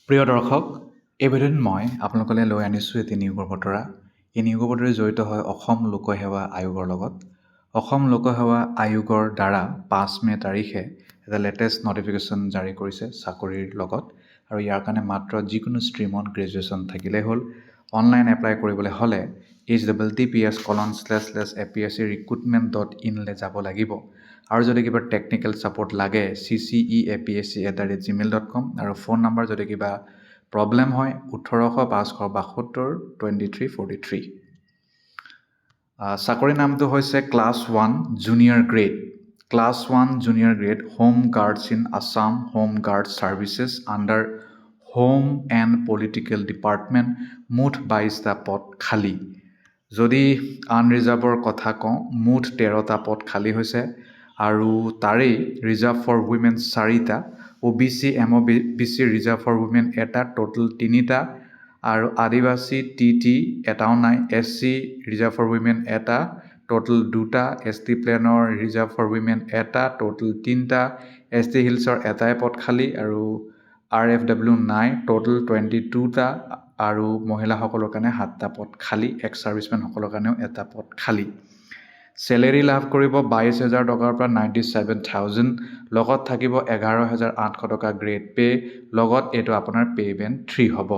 প্ৰিয় দৰ্শক, এই ভিডিঅ'ত মই আপোনালোকলৈ লৈ আনিছোঁ এটি নিয়োগৰ বতৰা। এই নিয়োগৰ বতৰা জড়িত হয় অসম লোকসেৱা আয়োগৰ লগত। অসম লোকসেৱা আয়োগৰ দ্বাৰা 5 মে তাৰিখে এটা লেটেষ্ট নটিফিকেশ্যন জাৰি কৰিছে চাকৰিৰ লগত। আৰু ইয়াৰ কাৰণে মাত্ৰ যিকোনো ষ্ট্ৰীমত গ্ৰেজুৱেশ্যন থাকিলেই হ'ল। অনলাইন এপ্লাই কৰিবলৈ হ'লে https://apsc-recruitment.in লৈ যাব লাগিব। আৰু যদি কিবা টেকনিকেল ছাপোৰ্ট লাগে cceapsc@gmail.com আৰু ফোন নম্বৰ যদি কিবা প্ৰব্লেম হয় 18,572,2343। চাকৰিৰ নামটো হৈছে class 1 junior grade. Class 1 junior grade home guards in Assam home guard services under home and political department. মুঠ 22টা পদ খালী। যদি আনৰিজাৰ্ভৰ কথা কওঁ, মুঠ 13টা পদ খালী হৈছে। আৰু তাৰেই ৰিজাৰ্ভ ফৰ উইমেন 4টা, OBC MOBC reserve for women এটা, টোটেল 3টা। আৰু আদিবাসী TT এটাও নাই। SC ৰিজাৰ্ভ ফৰ উইমেন এটা, টোটেল 2টা। ST প্লেনৰ ৰিজাৰ্ভ ফৰ উইমেন এটা, টোটেল 3টা। ST হিলছৰ এটাই পদ খালী আৰু RFW নাই, টোটেল 22টা। আৰু মহিলাসকলৰ কাৰণে 7টা পদ খালী। এক্স ছাৰ্ভিচমেনসকলৰ কাৰণেও এটা পদ খালী। চেলেৰি লাভ কৰিব 22,000 টকাৰ পৰা 97,000। লগত থাকিব 11,800 টকা গ্ৰেড পে'। লগত এইটো আপোনাৰ পে' বেণ্ড 3 হ'ব।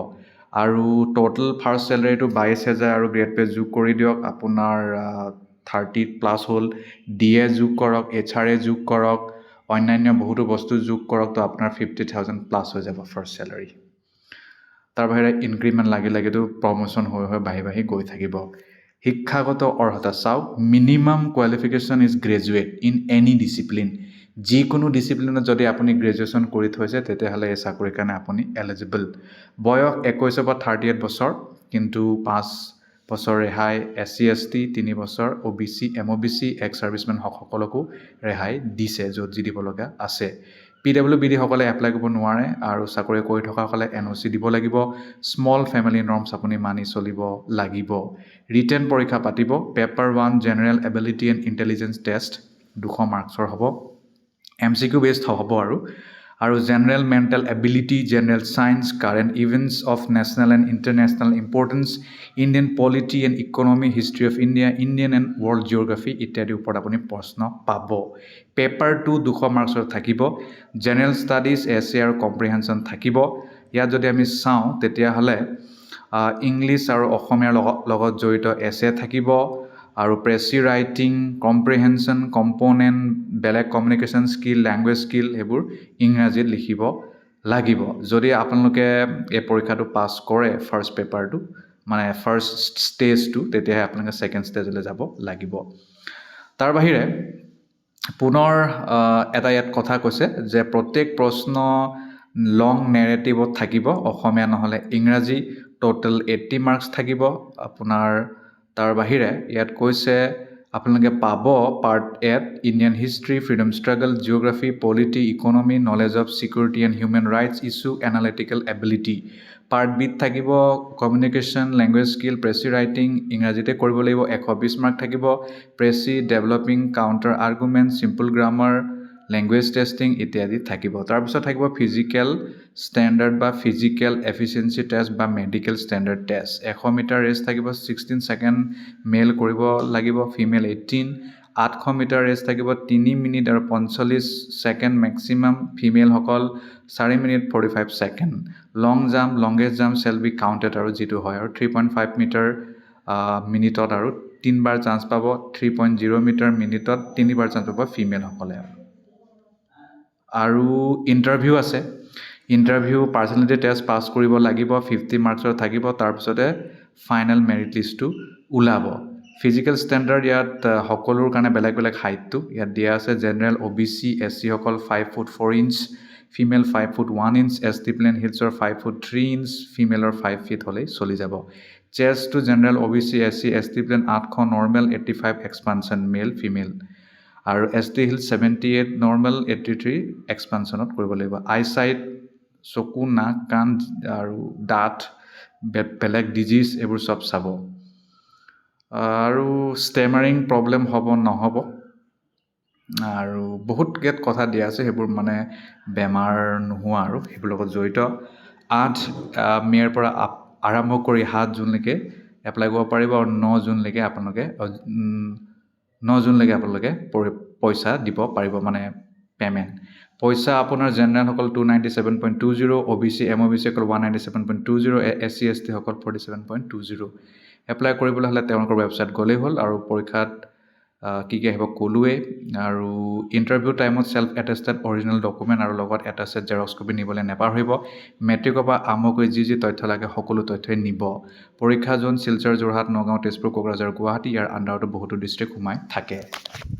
আৰু টোটেল ফাৰ্ষ্ট চেলেৰিটো 22,000 আৰু গ্ৰেড পে' যোগ কৰি দিয়ক, আপোনাৰ 30+ হ'ল। DA যোগ কৰক, HRA যোগ কৰক, অন্যান্য বহুতো বস্তু যোগ কৰক, তো আপোনাৰ 50,000+ হৈ যাব ফাৰ্ষ্ট চেলাৰী। তাৰ বাহিৰে ইনক্ৰিমেণ্ট লাগেতো প্ৰমোশ্যন হৈ বাঢ়ি গৈ থাকিব। শিক্ষাগত অৰ্হতা চাওক, minimum qualification is graduate in any discipline. যিকোনো ডিচিপ্লিনত যদি আপুনি গ্ৰেজুৱেশ্যন কৰি থৈছে তেতিয়াহ'লে এই চাকৰিৰ কাৰণে আপুনি এলিজিবল। বয়স 21 পৰা 38 বছৰ, কিন্তু 5 বছৰ ৰেহাই SC ST, 3 বছৰ OBC MOBC এক্স ছাৰ্ভিচমেন সকলকো ৰেহাই দিছে, য'ত যি দিব লগা আছে। PWBD সকলে এপ্লাই কৰিব নোৱাৰে আৰু চাকৰি কৰি থকাসকলে NOC দিব লাগিব। স্মল ফেমিলি নৰ্মছ আপুনি মানি চলিব লাগিব। ৰিটেন পৰীক্ষা পাতিব। Paper 1 general ability and intelligence test 200 মাৰ্কছৰ হ'ব। MCQ বেছড হ'ব আৰু general mental ability, general science, current events of national and international importance, Indian polity and economy, history of India, Indian and world geography ইত্যাদিৰ ওপৰত আপুনি প্ৰশ্ন পাব। Paper 2 200 মাৰ্কছৰ থাকিব। General studies, এছে আৰু কম্প্ৰিহেনশ্যন থাকিব। ইয়াত যদি আমি চাওঁ তেতিয়াহ'লে ইংলিছ আৰু অসমীয়াৰ লগত জড়িত এছে থাকিব। আৰু প্ৰেছি ৰাইটিং, কম্প্ৰিহেনশ্যন, কম্প'নেণ্ট, বেলেগ কমিউনিকেশ্যন স্কিল, লেংগুৱেজ স্কিল, সেইবোৰ ইংৰাজীত লিখিব লাগিব। যদি আপোনালোকে এই পৰীক্ষাটো পাছ কৰে ফাৰ্ষ্ট পেপাৰটো, মানে ফাৰ্ষ্ট ষ্টেজটো, তেতিয়াহে আপোনালোকে ছেকেণ্ড ষ্টেজলৈ যাব লাগিব। তাৰ বাহিৰে পুনৰ এটা ইয়াত কথা কৈছে যে প্ৰত্যেক প্ৰশ্ন লং নেৰেটিভত থাকিব, অসমীয়া নহ'লে ইংৰাজী। টোটেল 80 মাৰ্কছ থাকিব আপোনাৰ। তাৰ বাহিৰে ইয়াত কৈছে আপোনালোকে পাব পাৰ্ট এত Indian history, freedom struggle, geography, polity, economy, knowledge of security and human rights issue, analytical ability. Part বিত থাকিব communication, language skill, precis writing, ইংৰাজীতে কৰিব লাগিব, 120 মাৰ্ক থাকিব। Precis, developing counter argument, simple grammar, language testing ইত্যাদি থাকিব। তাৰপিছত থাকিব ফিজিকেল ষ্টেণ্ডাৰ্ড বা ফিজিকেল এফিচিয়েঞ্চি টেষ্ট বা medical standard test. 100 metre race থাকিব, 16 ছেকেণ্ড মেল কৰিব লাগিব, ফিমেল 18। 800 মিটাৰ ৰেচ থাকিব, 3 মিনিট আৰু 45 ছেকেণ্ড মেক্সিমাম, ফিমেলসকল 4 minute 45 second. Long jump, longest jump shall be counted, আৰু যিটো হয় আৰু 3.5 মিটাৰ মিনিটত আৰু 3বাৰ চান্স পাব। 3.0 মিটাৰ মিনিটত 3বাৰ চান্স পাব ফিমেলসকলে। আৰু ইণ্টাৰভিউ আছে। ইণ্টাৰভিউ পাৰ্চনেলিটি টেষ্ট পাছ কৰিব লাগিব, 50 মাৰ্কছৰ থাকিব। তাৰপিছতে ফাইনেল মেৰিট লিষ্টটো ওলাব। ফিজিকেল ষ্টেণ্ডাৰ্ড ইয়াত সকলোৰ কাৰণে বেলেগ বেলেগ হাইটটো ইয়াত দিয়া আছে। জেনেৰেল OBC SC সকল 5 foot 4 inch, female 5 foot 1 inch, ST plain হিলছৰ 5 ফুট 3 ইঞ্চ, ফিমেলৰ 5 ফিট হ'লেই চলি যাব। চেষ্টটো general OBC SC ST plain 800 normal, 85 expansion male female. আৰু ST হিল 78 নৰ্মেল, 83 এক্সপানশ্যনত কৰিব লাগিব। আইচাইট, চকু, নাক, কাণ আৰু দাঁত, বেলেগ ডিজিজ এইবোৰ চব চাব। আৰু ষ্টেমাৰিং প্ৰব্লেম হ'ব নহ'ব, আৰু বহুত কথা দিয়া আছে, সেইবোৰ মানে বেমাৰ নোহোৱা আৰু সেইবোৰ লগত জড়িত। 8 মে'ৰ পৰা আৰম্ভ কৰি 7 জুনলৈকে এপ্লাই কৰিব পাৰিব আৰু 9 জুনলৈকে আপোনালোকে 9 জুনলৈকে আপোনালোকে পইচা দিব পাৰিব মানে পে'মেণ্ট পইচা আপোনাৰ জেনেৰেলসকল 297.20 OBC MOBC সকল 197.20 SC ST সকল 47.20 এপ্লাই কৰিবলৈ হ'লে তেওঁলোকৰ ৱেবছাইট গ'লেই হ'ল আৰু পৰীক্ষাত কি কি আহিব ক'লোৱে আৰু ইণ্টাৰভিউ টাইমত চেল্ফ এটেষ্টেড অৰিজিনেল ডকুমেণ্ট আৰু লগত এটাছেড জেৰক্স কপি নিবলৈ নেপাহৰিব মেট্ৰিকৰ পৰা আৰম্ভ কৰি যি তথ্য লাগে সকলো তথ্যই নিব পৰীক্ষা জোন শিলচৰ যোৰহাট নগাঁও তেজপুৰ কোকৰাঝাৰ গুৱাহাটী ইয়াৰ আণ্ডাৰতো বহুতো ডিষ্ট্ৰিক্ট সোমাই থাকে